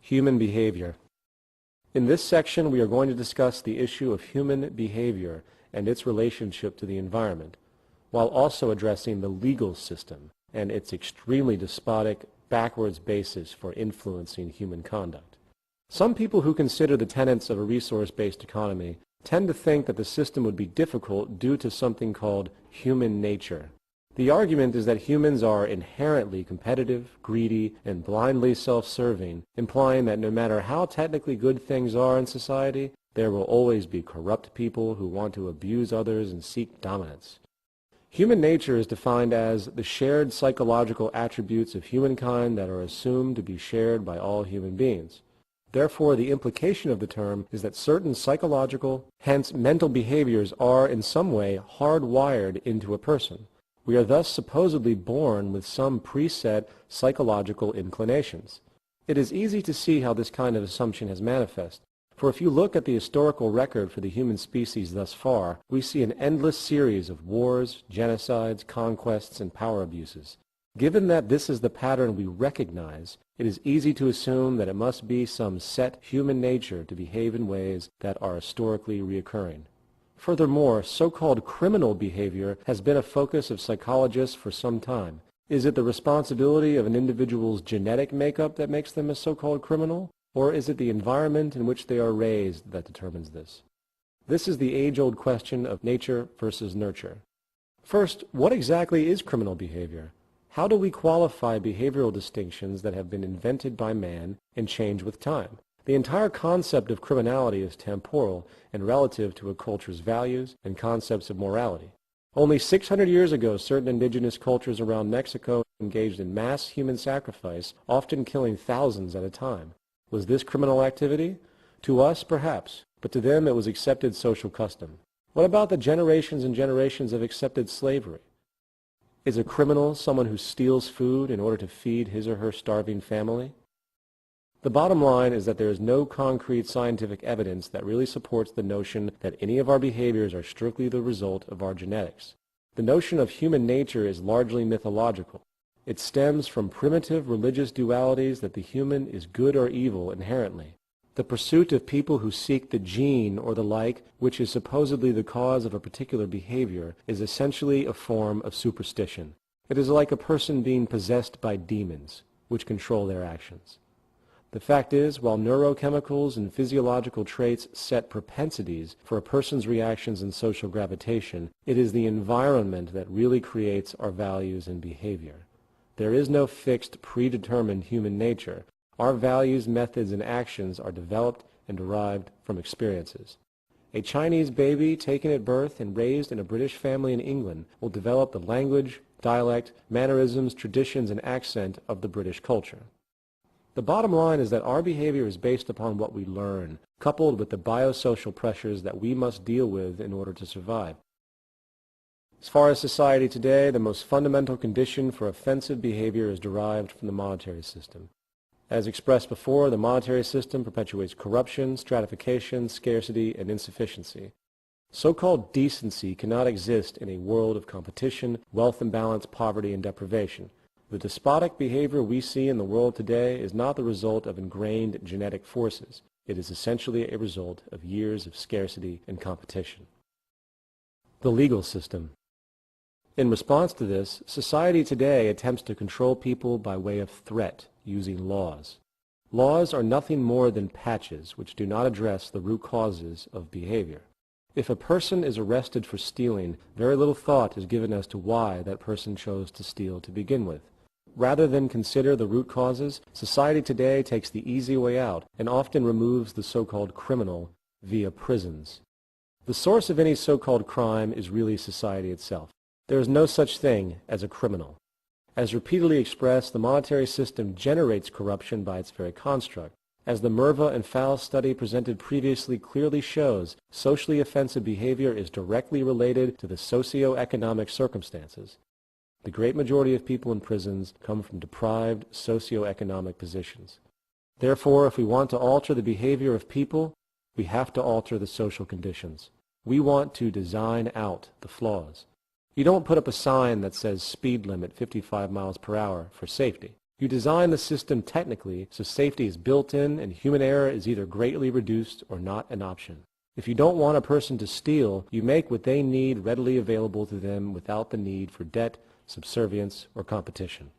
Human behavior. In this section, we are going to discuss the issue of human behavior and its relationship to the environment, while also addressing the legal system and its extremely despotic, backwards basis for influencing human conduct. Some people who consider the tenets of a resource-based economy tend to think that the system would be difficult due to something called human nature. The argument is that humans are inherently competitive, greedy, and blindly self-serving, implying that no matter how technically good things are in society, there will always be corrupt people who want to abuse others and seek dominance. Human nature is defined as the shared psychological attributes of humankind that are assumed to be shared by all human beings. Therefore, the implication of the term is that certain psychological, hence mental behaviors are in some way hardwired into a person. We are thus supposedly born with some preset psychological inclinations. It is easy to see how this kind of assumption has manifested, for if you look at the historical record for the human species thus far, we see an endless series of wars, genocides, conquests, and power abuses. Given that this is the pattern we recognize, it is easy to assume that it must be some set human nature to behave in ways that are historically reoccurring. Furthermore, so-called criminal behavior has been a focus of psychologists for some time. Is it the responsibility of an individual's genetic makeup that makes them a so-called criminal? Or is it the environment in which they are raised that determines this? This is the age-old question of nature versus nurture. First, what exactly is criminal behavior? How do we qualify behavioral distinctions that have been invented by man and change with time? The entire concept of criminality is temporal and relative to a culture's values and concepts of morality. Only 600 years ago, certain indigenous cultures around Mexico engaged in mass human sacrifice, often killing thousands at a time. Was this criminal activity? To us, perhaps, but to them it was accepted social custom. What about the generations and generations of accepted slavery? Is a criminal someone who steals food in order to feed his or her starving family? The bottom line is that there is no concrete scientific evidence that really supports the notion that any of our behaviors are strictly the result of our genetics. The notion of human nature is largely mythological. It stems from primitive religious dualities that the human is good or evil inherently. The pursuit of people who seek the gene or the like, which is supposedly the cause of a particular behavior, is essentially a form of superstition. It is like a person being possessed by demons, which control their actions. The fact is, while neurochemicals and physiological traits set propensities for a person's reactions and social gravitation, it is the environment that really creates our values and behavior. There is no fixed, predetermined human nature. Our values, methods, and actions are developed and derived from experiences. A Chinese baby taken at birth and raised in a British family in England will develop the language, dialect, mannerisms, traditions, and accent of the British culture. The bottom line is that our behavior is based upon what we learn, coupled with the biosocial pressures that we must deal with in order to survive. As far as society today, the most fundamental condition for offensive behavior is derived from the monetary system. As expressed before, the monetary system perpetuates corruption, stratification, scarcity, and insufficiency. So-called decency cannot exist in a world of competition, wealth imbalance, poverty, and deprivation. The despotic behavior we see in the world today is not the result of ingrained genetic forces. It is essentially a result of years of scarcity and competition. The legal system. In response to this, society today attempts to control people by way of threat, using laws. Laws are nothing more than patches which do not address the root causes of behavior. If a person is arrested for stealing, very little thought is given as to why that person chose to steal to begin with. Rather than consider the root causes, society today takes the easy way out and often removes the so-called criminal via prisons. The source of any so-called crime is really society itself. There is no such thing as a criminal. As repeatedly expressed, the monetary system generates corruption by its very construct. As the Merva and Fowl study presented previously clearly shows, socially offensive behavior is directly related to the socio-economic circumstances. The great majority of people in prisons come from deprived socio-economic positions. Therefore, if we want to alter the behavior of people, we have to alter the social conditions. We want to design out the flaws. You don't put up a sign that says speed limit 55 miles per hour for safety. You design the system technically so safety is built in and human error is either greatly reduced or not an option. If you don't want a person to steal, you make what they need readily available to them without the need for debt, subservience, or competition.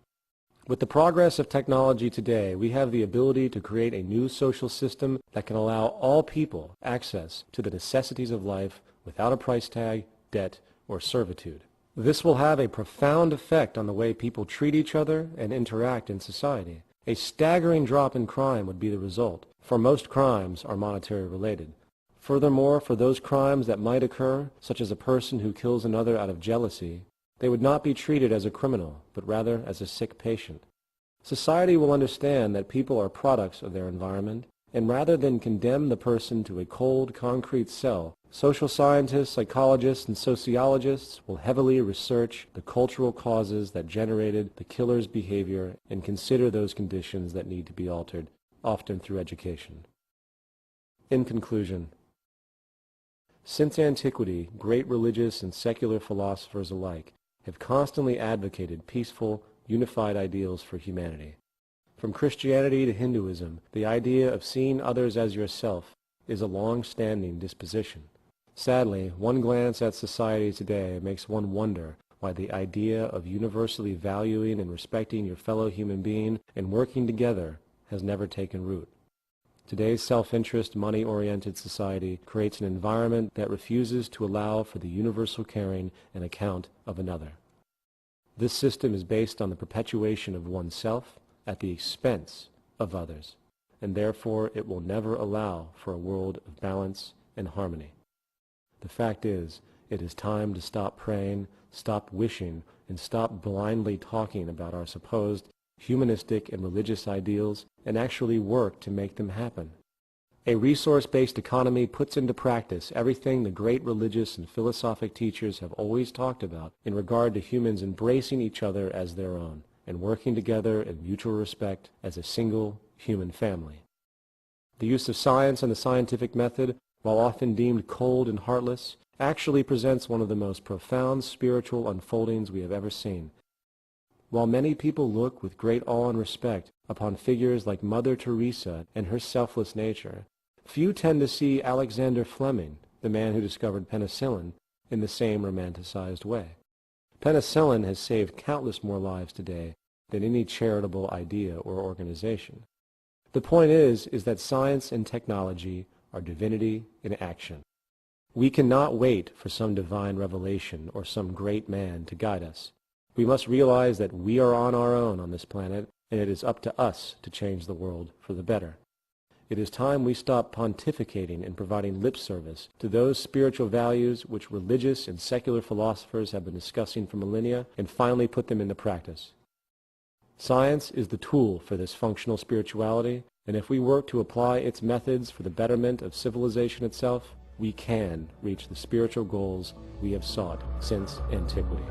With the progress of technology today, we have the ability to create a new social system that can allow all people access to the necessities of life without a price tag, debt, or servitude. This will have a profound effect on the way people treat each other and interact in society. A staggering drop in crime would be the result, for most crimes are monetary related. Furthermore, for those crimes that might occur, such as a person who kills another out of jealousy, they would not be treated as a criminal, but rather as a sick patient. Society will understand that people are products of their environment, and rather than condemn the person to a cold, concrete cell, social scientists, psychologists, and sociologists will heavily research the cultural causes that generated the killer's behavior and consider those conditions that need to be altered, often through education. In conclusion, since antiquity, great religious and secular philosophers alike have constantly advocated peaceful, unified ideals for humanity. From Christianity to Hinduism, the idea of seeing others as yourself is a long-standing disposition. Sadly, one glance at society today makes one wonder why the idea of universally valuing and respecting your fellow human being and working together has never taken root. Today's self-interest, money-oriented society creates an environment that refuses to allow for the universal caring and account of another. This system is based on the perpetuation of oneself at the expense of others, and therefore it will never allow for a world of balance and harmony. The fact is, it is time to stop praying, stop wishing, and stop blindly talking about our supposed humanistic and religious ideals and actually work to make them happen. A resource-based economy puts into practice everything the great religious and philosophic teachers have always talked about in regard to humans embracing each other as their own and working together in mutual respect as a single human family. The use of science and the scientific method, while often deemed cold and heartless, actually presents one of the most profound spiritual unfoldings we have ever seen. While many people look with great awe and respect upon figures like Mother Teresa and her selfless nature, few tend to see Alexander Fleming, the man who discovered penicillin, in the same romanticized way. Penicillin has saved countless more lives today than any charitable idea or organization. The point is that science and technology are divinity in action. We cannot wait for some divine revelation or some great man to guide us. We must realize that we are on our own on this planet, and it is up to us to change the world for the better. It is time we stop pontificating and providing lip service to those spiritual values which religious and secular philosophers have been discussing for millennia and finally put them into practice. Science is the tool for this functional spirituality, and if we work to apply its methods for the betterment of civilization itself, we can reach the spiritual goals we have sought since antiquity.